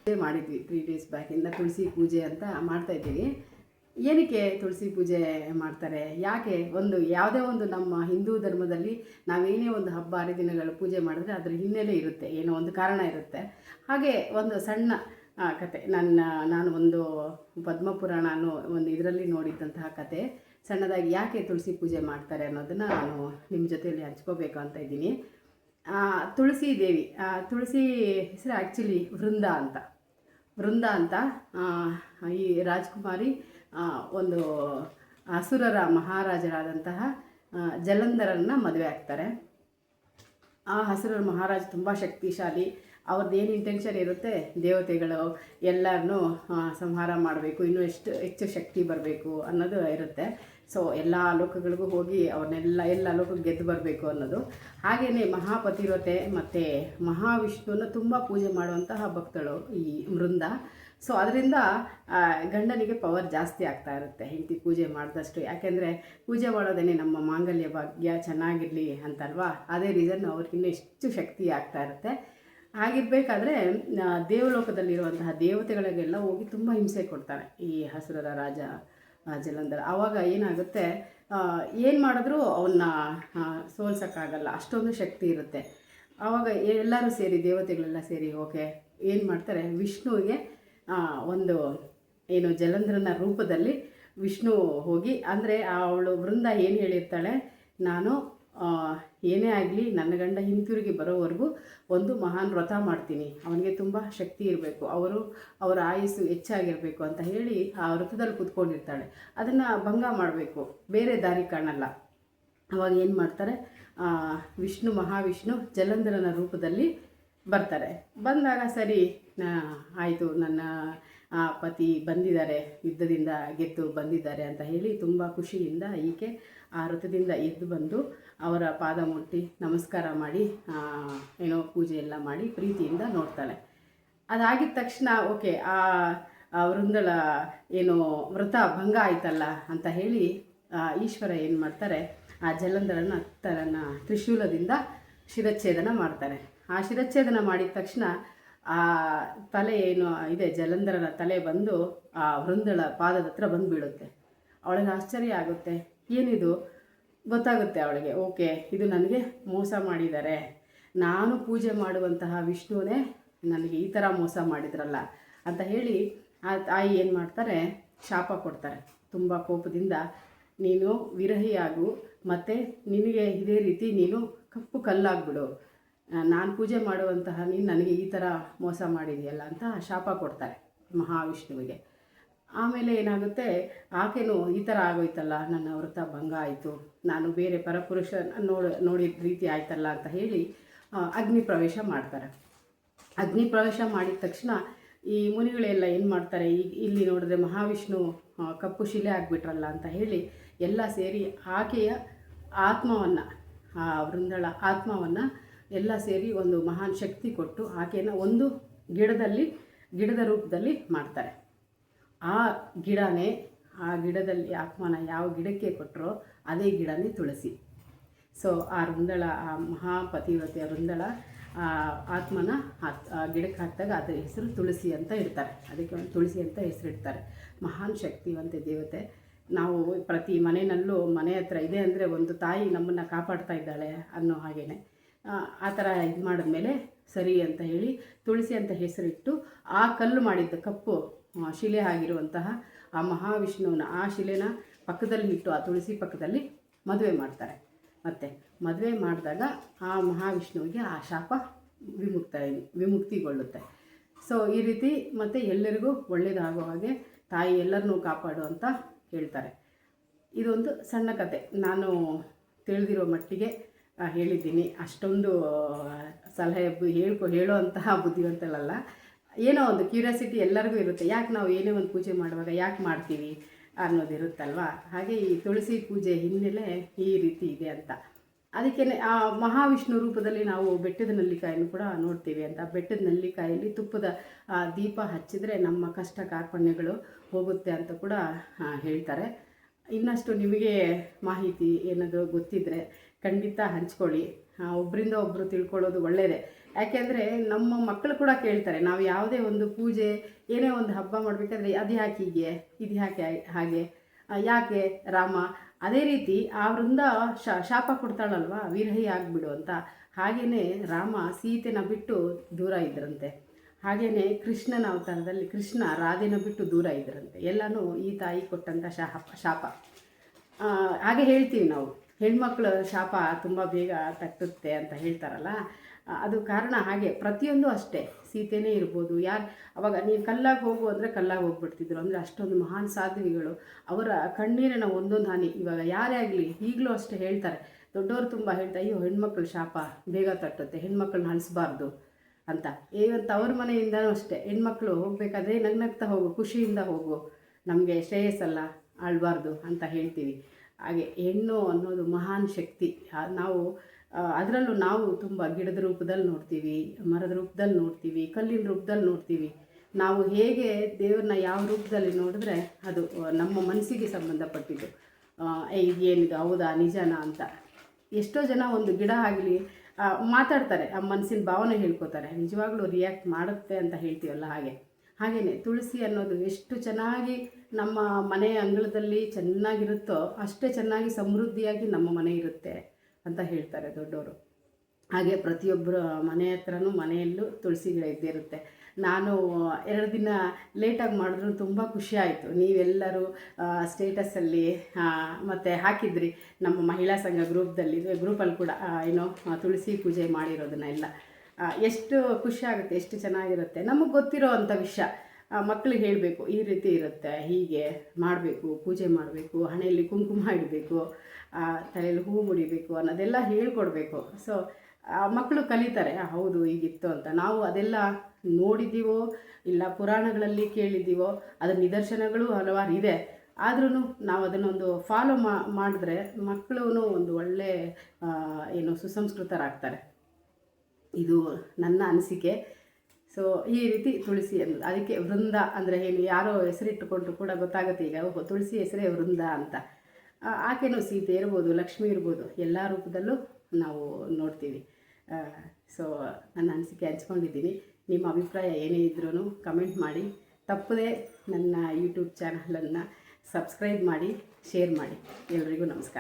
ಮಾಡಿದ್ವಿ 3 ಡೇಸ್ ಬ್ಯಾಕಿಂದ ತುಳಸಿ ಪೂಜೆ ಅಂತ ಮಾಡ್ತಾಯಿದ್ದೀವಿ. ಏನಕ್ಕೆ ತುಳಸಿ ಪೂಜೆ ಮಾಡ್ತಾರೆ, ಯಾಕೆ, ಯಾವುದೇ ಒಂದು ನಮ್ಮ ಹಿಂದೂ ಧರ್ಮದಲ್ಲಿ ನಾವೇನೇ ಒಂದು ಹಬ್ಬ ಹರಿದಿನಗಳು ಪೂಜೆ ಮಾಡಿದ್ರೆ ಅದರ ಹಿನ್ನೆಲೆ ಇರುತ್ತೆ, ಏನೋ ಒಂದು ಕಾರಣ ಇರುತ್ತೆ. ಹಾಗೆ ಒಂದು ಸಣ್ಣ ಕತೆ, ನಾನು ಒಂದು ಪದ್ಮಪುರಾಣ ಅನ್ನೋ ಒಂದು ಇದರಲ್ಲಿ ನೋಡಿದ್ದಂತಹ ಕತೆ ಸಣ್ಣದಾಗಿ ಯಾಕೆ ತುಳಸಿ ಪೂಜೆ ಮಾಡ್ತಾರೆ ಅನ್ನೋದನ್ನು ನಾನು ನಿಮ್ಮ ಜೊತೆಯಲ್ಲಿ ಹಂಚ್ಕೋಬೇಕು ಅಂತ ಇದ್ದೀನಿ. ತುಳಸಿ ದೇವಿ, ತುಳಸಿ ಹೆಸರು ಆ್ಯಕ್ಚುಲಿ ವೃಂದ ಅಂತ. ಈ ರಾಜ್ಕುಮಾರಿ ಒಂದು ಅಸುರರ ಮಹಾರಾಜರಾದಂತಹ ಜಲಂಧರನ್ನ ಮದುವೆ ಆಗ್ತಾರೆ. ಆ ಅಸುರರ ಮಹಾರಾಜ ತುಂಬ ಶಕ್ತಿಶಾಲಿ. ಅವ್ರದ್ದು ಏನು ಇಂಟೆನ್ಷನ್ ಇರುತ್ತೆ, ದೇವತೆಗಳು ಎಲ್ಲರನ್ನೂ ಸಂಹಾರ ಮಾಡಬೇಕು, ಇನ್ನೂ ಹೆಚ್ಚು ಶಕ್ತಿ ಬರಬೇಕು ಅನ್ನೋದು ಇರುತ್ತೆ. ಸೊ ಎಲ್ಲ ಲೋಕಗಳಿಗೂ ಹೋಗಿ ಎಲ್ಲ ಲೋಕಕ್ಕೆ ಗೆದ್ದು ಬರಬೇಕು ಅನ್ನೋದು. ಹಾಗೆಯೇ ಮಹಾಪತಿವ್ರತೆ ಮತ್ತು ಮಹಾವಿಷ್ಣುವನ್ನು ತುಂಬ ಪೂಜೆ ಮಾಡುವಂತಹ ಭಕ್ತಳು ಈ ವೃಂದ. ಸೊ ಅದರಿಂದ ಗಂಡನಿಗೆ ಪವರ್ ಜಾಸ್ತಿ ಆಗ್ತಾ ಇರುತ್ತೆ ಹೆಂಡತಿ ಪೂಜೆ ಮಾಡಿದಷ್ಟು. ಯಾಕೆಂದರೆ ಪೂಜೆ ಮಾಡೋದೇ ನಮ್ಮ ಮಾಂಗಲ್ಯ ಭಾಗ್ಯ ಚೆನ್ನಾಗಿರಲಿ ಅಂತಲ್ವಾ, ಅದೇ ರೀಸನ್ ಅವ್ರಿಗಿನ್ನೂ ಎಷ್ಟು ಶಕ್ತಿ ಆಗ್ತಾ ಇರುತ್ತೆ. ಹಾಗಿರಬೇಕಾದ್ರೆ ದೇವಲೋಕದಲ್ಲಿರುವಂತಹ ದೇವತೆಗಳಿಗೆಲ್ಲ ಹೋಗಿ ತುಂಬ ಹಿಂಸೆ ಕೊಡ್ತಾರೆ ಈ ಹಸುರರ ರಾಜ ಜಲಂಧರ. ಆವಾಗ ಏನಾಗುತ್ತೆ, ಏನು ಮಾಡಿದ್ರೂ ಅವನ್ನ ಸೋಲ್ಸೋಕ್ಕಾಗಲ್ಲ, ಅಷ್ಟೊಂದು ಶಕ್ತಿ ಇರುತ್ತೆ. ಆವಾಗ ಎಲ್ಲರೂ ಸೇರಿ, ದೇವತೆಗಳೆಲ್ಲ ಸೇರಿ ಓಕೆ ಏನು ಮಾಡ್ತಾರೆ, ವಿಷ್ಣುವಿಗೆ ಒಂದು ಏನು ಜಲಂಧರನ ರೂಪದಲ್ಲಿ ವಿಷ್ಣು ಹೋಗಿ, ಅಂದರೆ ಅವಳು ವೃಂದ ಏನು ಹೇಳಿರ್ತಾಳೆ, ನಾನು ಏನೇ ಆಗಲಿ ನನ್ನ ಗಂಡ ಹಿಂತಿರುಗಿ ಬರೋವರೆಗೂ ಒಂದು ಮಹಾನ್ ವ್ರತ ಮಾಡ್ತೀನಿ, ಅವನಿಗೆ ತುಂಬ ಶಕ್ತಿ ಇರಬೇಕು, ಅವರ ಆಯುಸ್ಸು ಹೆಚ್ಚಾಗಿರಬೇಕು ಅಂತ ಹೇಳಿ ಆ ವ್ರತದಲ್ಲಿ ಕೂತ್ಕೊಂಡಿರ್ತಾಳೆ. ಅದನ್ನು ಭಂಗ ಮಾಡಬೇಕು, ಬೇರೆ ದಾರಿ ಕಾಣಲ್ಲ. ಅವಾಗ ಏನು ಮಾಡ್ತಾರೆ, ಮಹಾವಿಷ್ಣು ಜಲಂಧರನ ರೂಪದಲ್ಲಿ ಬರ್ತಾರೆ. ಬಂದಾಗ ಸರಿ ಆಯಿತು, ನನ್ನ ಪತಿ ಬಂದಿದ್ದಾರೆ, ಯುದ್ಧದಿಂದ ಗೆದ್ದು ಬಂದಿದ್ದಾರೆ ಅಂತ ಹೇಳಿ ತುಂಬ ಖುಷಿಯಿಂದ ಈಕೆ ಆ ವ್ರತದಿಂದ ಎದ್ದು ಬಂದು ಅವರ ಪಾದ ಮುಟ್ಟಿ ನಮಸ್ಕಾರ ಮಾಡಿ ಏನೋ ಪೂಜೆ ಎಲ್ಲ ಮಾಡಿ ಪ್ರೀತಿಯಿಂದ ನೋಡ್ತಾಳೆ. ಅದಾಗಿದ ತಕ್ಷಣ ಓಕೆ ವೃಂದಳ ಏನೋ ವ್ರತ ಭಂಗ ಆಯ್ತಲ್ಲ ಅಂತ ಹೇಳಿ ಈಶ್ವರ ಏನು ಮಾಡ್ತಾರೆ, ಆ ಜಲಂಧರನ ತನ್ನ ತ್ರಿಶೂಲದಿಂದ ಶಿರಚ್ಛೇದನ ಮಾಡ್ತಾರೆ. ಆ ಶಿರಚ್ಛೇದನ ಮಾಡಿದ ತಕ್ಷಣ ಆ ತಲೆ ಏನು ಇದೆ, ಜಲಂಧರನ ತಲೆ ಬಂದು ಆ ವೃಂದಳ ಪಾದದ ಹತ್ರ ಬಂದು ಬೀಳುತ್ತೆ. ಅವಳಿಗೆ ಆಶ್ಚರ್ಯ ಆಗುತ್ತೆ, ಏನಿದು ಗೊತ್ತಾಗುತ್ತೆ ಅವಳಿಗೆ. ಓಕೆ, ಇದು ನನಗೆ ಮೋಸ ಮಾಡಿದ್ದಾರೆ, ನಾನು ಪೂಜೆ ಮಾಡುವಂತಹ ವಿಷ್ಣುವೇ ನನಗೆ ಈ ಥರ ಮೋಸ ಮಾಡಿದ್ರಲ್ಲ ಅಂತ ಹೇಳಿ ಆ ತಾಯಿ ಏನು ಮಾಡ್ತಾರೆ, ಶಾಪ ಕೊಡ್ತಾರೆ ತುಂಬ ಕೋಪದಿಂದ. ನೀನು ವಿರಹಿಯಾಗು, ಮತ್ತು ನಿನಗೆ ಇದೇ ರೀತಿ ನೀನು ಕಪ್ಪು ಕಲ್ಲಾಗ್ಬಿಡು, ನಾನು ಪೂಜೆ ಮಾಡುವಂತಹ ನೀನು ನನಗೆ ಈ ಥರ ಮೋಸ ಮಾಡಿದೆಯಲ್ಲ ಅಂತ ಶಾಪ ಕೊಡ್ತಾರೆ ಮಹಾವಿಷ್ಣುವಿಗೆ. ಆಮೇಲೆ ಏನಾಗುತ್ತೆ, ಆಕೆನೂ ಈ ಥರ ಆಗೋಯ್ತಲ್ಲ, ನನ್ನ ವ್ರತ ಭಂಗ ಆಯಿತು, ನಾನು ಬೇರೆ ಪರಪುರುಷ ನೋಡಿದ ರೀತಿ ಆಯ್ತಲ್ಲ ಅಂತ ಹೇಳಿ ಅಗ್ನಿ ಪ್ರವೇಶ ಮಾಡ್ತಾರೆ. ಅಗ್ನಿ ಪ್ರವೇಶ ಮಾಡಿದ ತಕ್ಷಣ ಈ ಮುನಿಗಳೆಲ್ಲ ಏನು ಮಾಡ್ತಾರೆ, ಇಲ್ಲಿ ನೋಡಿದ್ರೆ ಮಹಾವಿಷ್ಣು ಕಪ್ಪು ಶಿಲೆ ಆಗಿಬಿಟ್ರಲ್ಲ ಅಂತ ಹೇಳಿ ಎಲ್ಲ ಸೇರಿ ಆಕೆಯ ಆತ್ಮವನ್ನು, ಆ ವೃಂದಳ ಆತ್ಮವನ್ನು ಎಲ್ಲ ಸೇರಿ ಒಂದು ಮಹಾನ್ ಶಕ್ತಿ ಕೊಟ್ಟು ಆಕೆಯನ್ನು ಒಂದು ಗಿಡದ ರೂಪದಲ್ಲಿ ಮಾಡ್ತಾರೆ. ಆ ಗಿಡದಲ್ಲಿ ಆತ್ಮನ ಯಾವ ಗಿಡಕ್ಕೆ ಕೊಟ್ಟರೋ ಅದೇ ಗಿಡನೇ ತುಳಸಿ. ಸೊ ಆ ವೃಂದಳ, ಆ ಮಹಾಪತಿವ್ರತೆಯ ವೃಂದಳ ಆತ್ಮನ ಗಿಡಕ್ಕೆ ಹಾಕಿದಾಗ ಅದರ ಹೆಸರು ತುಳಸಿ ಅಂತ ಇಡ್ತಾರೆ. ಅದಕ್ಕೆ ಒಂದು ತುಳಸಿ ಅಂತ ಹೆಸರಿಡ್ತಾರೆ. ಮಹಾನ್ ಶಕ್ತಿವಂತೆ ದೇವತೆ. ನಾವು ಪ್ರತಿ ಮನೆಯಲ್ಲೂ ಮನೆ ಹತ್ರ ಇದೆ ಅಂದರೆ ಒಂದು ತಾಯಿ ನಮ್ಮನ್ನು ಕಾಪಾಡ್ತಾ ಇದ್ದಾಳೆ ಅನ್ನೋ ಹಾಗೇ ಆ ಥರ ಇದು ಮಾಡಿದ್ಮೇಲೆ ಸರಿ ಅಂತ ಹೇಳಿ ತುಳಸಿ ಅಂತ ಹೆಸರಿಟ್ಟು ಆ ಕಲ್ಲು ಮಾಡಿದ್ದ ಕಪ್ಪು ಶಿಲೆ ಆಗಿರುವಂತಹ ಆ ಮಹಾವಿಷ್ಣುವನ ಆ ಶಿಲೆನ ಪಕ್ಕದಲ್ಲಿ ಇಟ್ಟು ಆ ತುಳಸಿ ಪಕ್ಕದಲ್ಲಿ ಮದುವೆ ಮಾಡ್ತಾರೆ. ಮತ್ತು ಮದುವೆ ಮಾಡಿದಾಗ ಆ ಮಹಾವಿಷ್ಣುವಿಗೆ ಆ ಶಾಪ ವಿಮುಕ್ತಿಗೊಳ್ಳುತ್ತೆ. ಸೊ ಈ ರೀತಿ ಮತ್ತು ಎಲ್ಲರಿಗೂ ಒಳ್ಳೆಯದಾಗೋ ಹಾಗೆ ತಾಯಿ ಎಲ್ಲರನ್ನೂ ಕಾಪಾಡು ಅಂತ ಹೇಳ್ತಾರೆ. ಇದೊಂದು ಸಣ್ಣ ಕತೆ, ನಾನು ತಿಳಿದಿರೋ ಮಟ್ಟಿಗೆ ಹೇಳಿದ್ದೀನಿ. ಅಷ್ಟೊಂದು ಸಲಹೆ ಹೇಳೋ ಅಂತಹ ಬುದ್ಧಿವಂತಲಲ್ಲ. ಏನೋ ಒಂದು ಕ್ಯೂರಿಯಾಸಿಟಿ ಎಲ್ಲರಿಗೂ ಇರುತ್ತೆ, ಯಾಕೆ ನಾವು ಏನೇ ಒಂದು ಪೂಜೆ ಮಾಡುವಾಗ ಯಾಕೆ ಮಾಡ್ತೀವಿ ಅನ್ನೋದಿರುತ್ತಲ್ವ. ಹಾಗೆ ಈ ತುಳಸಿ ಪೂಜೆ ಹಿನ್ನೆಲೆ ಈ ರೀತಿ ಇದೆ ಅಂತ. ಅದಕ್ಕೆ ಆ ಮಹಾವಿಷ್ಣು ರೂಪದಲ್ಲಿ ನಾವು ಬೆಟ್ಟದ ನೆಲ್ಲಿಕಾಯನ್ನು ಕೂಡ ನೋಡ್ತೀವಿ ಅಂತ. ಬೆಟ್ಟದ ನೆಲ್ಲಿಕಾಯಲ್ಲಿ ತುಪ್ಪದ ದೀಪ ಹಚ್ಚಿದರೆ ನಮ್ಮ ಕಷ್ಟ ಕಾರ್ಪಣ್ಯಗಳು ಹೋಗುತ್ತೆ ಅಂತ ಕೂಡ ಹೇಳ್ತಾರೆ. ಇನ್ನಷ್ಟು ನಿಮಗೆ ಮಾಹಿತಿ ಏನಾದರೂ ಗೊತ್ತಿದ್ದರೆ ಖಂಡಿತ ಹಂಚ್ಕೊಳ್ಳಿ. ಒಬ್ಬರಿಂದ ಒಬ್ಬರು ತಿಳ್ಕೊಳ್ಳೋದು ಒಳ್ಳೆಯದೇ. ಯಾಕೆಂದರೆ ನಮ್ಮ ಮಕ್ಕಳು ಕೂಡ ಕೇಳ್ತಾರೆ, ನಾವು ಯಾವುದೇ ಒಂದು ಪೂಜೆ ಏನೇ ಒಂದು ಹಬ್ಬ ಮಾಡಬೇಕಾದ್ರೆ ಅದು ಯಾಕೆ ಹೀಗೆ, ಇದು ಯಾಕೆ ಹಾಗೆ, ಯಾಕೆ ರಾಮ, ಅದೇ ರೀತಿ ಆ ವೃಂದ ಶಾಪ ಕೊಡ್ತಾಳಲ್ವ ವಿರಹಿ ಆಗಿಬಿಡು ಅಂತ. ಹಾಗೆಯೇ ರಾಮ ಸೀತೆನ ಬಿಟ್ಟು ದೂರ ಇದ್ದರಂತೆ. ಹಾಗೆಯೇ ಕೃಷ್ಣನ ಅವತಾರದಲ್ಲಿ ಕೃಷ್ಣ ರಾಧೆನ ಬಿಟ್ಟು ದೂರ ಇದ್ದರಂತೆ. ಎಲ್ಲನೂ ಈ ತಾಯಿ ಕೊಟ್ಟಂಥ ಶಾಪ. ಹಾಗೆ ಹೇಳ್ತೀವಿ ನಾವು, ಹೆಣ್ಮಕ್ಳ ಶಾಪ ತುಂಬ ಬೇಗ ತಟ್ಟುತ್ತೆ ಅಂತ ಹೇಳ್ತಾರಲ್ಲ, ಅದು ಕಾರಣ ಹಾಗೆ. ಪ್ರತಿಯೊಂದು ಅಷ್ಟೇ, ಸೀತೆನೇ ಇರ್ಬೋದು, ಯಾರು ಅವಾಗ ನೀನು ಕಲ್ಲಾಗಿ ಹೋಗು ಅಂದರೆ ಕಲ್ಲಾಗಿ ಹೋಗ್ಬಿಡ್ತಿದ್ರು. ಅಂದರೆ ಅಷ್ಟೊಂದು ಮಹಾನ್ ಸಾಧ್ವಿಗಳು, ಅವರ ಕಣ್ಣೀರಿನ ಒಂದೊಂದು ಹಾನಿ. ಇವಾಗ ಯಾರೇ ಆಗಲಿ ಈಗಲೂ ಅಷ್ಟೇ ಹೇಳ್ತಾರೆ, ದೊಡ್ಡವರು ತುಂಬ ಹೇಳ್ತಾರೆ, ಅಯ್ಯೋ ಹೆಣ್ಮಕ್ಳ ಶಾಪ ಬೇಗ ತಟ್ಟುತ್ತೆ, ಹೆಣ್ಮಕ್ಳನ್ನ ಅಳಿಸ್ಬಾರ್ದು ಅಂತ. ಇವತ್ತು ಅವ್ರ ಮನೆಯಿಂದನೂ ಅಷ್ಟೇ, ಹೆಣ್ಮಕ್ಳು ಹೋಗಬೇಕಾದ್ರೆ ನಗ್ನಗ್ತಾ ಹೋಗು, ಖುಷಿಯಿಂದ ಹೋಗು, ನಮಗೆ ಶ್ರೇಯಸ್ಸಲ್ಲ, ಆಳಬಾರ್ದು ಅಂತ ಹೇಳ್ತೀವಿ. ಹಾಗೆ ಹೆಣ್ಣು ಅನ್ನೋದು ಮಹಾನ್ ಶಕ್ತಿ. ನಾವು ಅದರಲ್ಲೂ ನಾವು ತುಂಬ ಗಿಡದ ರೂಪದಲ್ಲಿ ನೋಡ್ತೀವಿ, ಮರದ ರೂಪದಲ್ಲಿ ನೋಡ್ತೀವಿ, ಕಲ್ಲಿನ ರೂಪದಲ್ಲಿ ನೋಡ್ತೀವಿ. ನಾವು ಹೇಗೆ ದೇವ್ರನ್ನ ಯಾವ ರೂಪದಲ್ಲಿ ನೋಡಿದ್ರೆ ಅದು ನಮ್ಮ ಮನಸ್ಸಿಗೆ ಸಂಬಂಧಪಟ್ಟಿದ್ದು. ಇದೇನಿದು ಹೌದಾ ನಿಜನಾ ಅಂತ. ಎಷ್ಟೋ ಜನ ಒಂದು ಗಿಡ ಆಗಲಿ ಮಾತಾಡ್ತಾರೆ, ಆ ಮನಸ್ಸಿನ ಭಾವನೆ ಹೇಳ್ಕೊತಾರೆ, ನಿಜವಾಗ್ಲೂ ರಿಯಾಕ್ಟ್ ಮಾಡುತ್ತೆ ಅಂತ ಹೇಳ್ತೀವಲ್ಲ ಹಾಗೆಯೇ ತುಳಸಿ ಅನ್ನೋದು ಎಷ್ಟು ಚೆನ್ನಾಗಿ ನಮ್ಮ ಮನೆ ಅಂಗಳದಲ್ಲಿ ಚೆನ್ನಾಗಿರುತ್ತೋ ಅಷ್ಟೇ ಚೆನ್ನಾಗಿ ಸಮೃದ್ಧಿಯಾಗಿ ನಮ್ಮ ಮನೆ ಇರುತ್ತೆ ಅಂತ ಹೇಳ್ತಾರೆ ದೊಡ್ಡವರು. ಹಾಗೆ ಪ್ರತಿಯೊಬ್ಬರ ಮನೆ ಹತ್ರನೂ ಮನೆಯಲ್ಲೂ ತುಳಸಿ ಗಿಡ ಇದ್ದೇ ಇರುತ್ತೆ. ನಾನು 2 ದಿನ ಲೇಟಾಗಿ ಮಾಡಿದ್ರು ತುಂಬ ಖುಷಿ ಆಯಿತು. ನೀವೆಲ್ಲರೂ ಸ್ಟೇಟಸಲ್ಲಿ ಮತ್ತು ಹಾಕಿದ್ರಿ ನಮ್ಮ ಮಹಿಳಾ ಸಂಘ ಗ್ರೂಪಲ್ಲಿ ಕೂಡ ಏನೋ ತುಳಸಿ ಪೂಜೆ ಮಾಡಿರೋದನ್ನ ಎಲ್ಲ. ಎಷ್ಟು ಖುಷಿ ಆಗುತ್ತೆ, ಎಷ್ಟು ಚೆನ್ನಾಗಿರುತ್ತೆ. ನಮಗೆ ಗೊತ್ತಿರೋ ಅಂಥ ವಿಷಯ ಮಕ್ಕಳಿಗೆ ಹೇಳಬೇಕು, ಈ ರೀತಿ ಇರುತ್ತೆ, ಹೀಗೆ ಮಾಡಬೇಕು, ಪೂಜೆ ಮಾಡಬೇಕು, ಹಣೆಯಲ್ಲಿ ಕುಂಕುಮ ಇಡಬೇಕು, ತಲೆಯಲ್ಲಿ ಹೂ ಮುಡಿಬೇಕು ಅನ್ನೋದೆಲ್ಲ ಹೇಳ್ಕೊಡ್ಬೇಕು. ಸೊ ಮಕ್ಕಳು ಕಲಿತಾರೆ, ಹೌದು ಹೀಗಿತ್ತು ಅಂತ. ನಾವು ಅದೆಲ್ಲ ನೋಡಿದ್ದೀವೋ ಇಲ್ಲ ಪುರಾಣಗಳಲ್ಲಿ ಕೇಳಿದ್ದೀವೋ, ಅದರ ನಿದರ್ಶನಗಳು ಹಲವಾರು ಇದೆ. ಆದ್ರೂ ನಾವು ಅದನ್ನೊಂದು ಫಾಲೋ ಮಾಡಿದ್ರೆ ಮಕ್ಕಳು ಒಂದು ಒಳ್ಳೆ ಸುಸಂಸ್ಕೃತರಾಗ್ತಾರೆ. ಇದು ನನ್ನ ಅನಿಸಿಕೆ. ಸೊ ಈ ರೀತಿ ತುಳಸಿ ಅನ್ನೋದು, ಅದಕ್ಕೆ ವೃಂದ ಅಂದರೆ ಏನು, ಯಾರೋ ಹೆಸರಿಟ್ಟುಕೊಂಡ್ರು ಕೂಡ ಗೊತ್ತಾಗುತ್ತೆ ಈಗ, ತುಳಸಿ ಹೆಸರೇ ವೃಂದ ಅಂತ. ಆಕೆನೂ ಸೀತೆ ಇರ್ಬೋದು, ಲಕ್ಷ್ಮಿ ಇರ್ಬೋದು, ಎಲ್ಲ ರೂಪದಲ್ಲೂ ನಾವು ನೋಡ್ತೀವಿ. ಸೊ ನನ್ನ ಅನಿಸಿಕೆ ಹಂಚ್ಕೊಂಡಿದ್ದೀನಿ. ನಿಮ್ಮ ಅಭಿಪ್ರಾಯ ಏನೇ ಇದ್ರೂ ಕಮೆಂಟ್ ಮಾಡಿ. ತಪ್ಪದೇ ನನ್ನ ಯೂಟ್ಯೂಬ್ ಚಾನಲನ್ನು ಸಬ್ಸ್ಕ್ರೈಬ್ ಮಾಡಿ, ಶೇರ್ ಮಾಡಿ. ಎಲ್ರಿಗೂ ನಮಸ್ಕಾರ.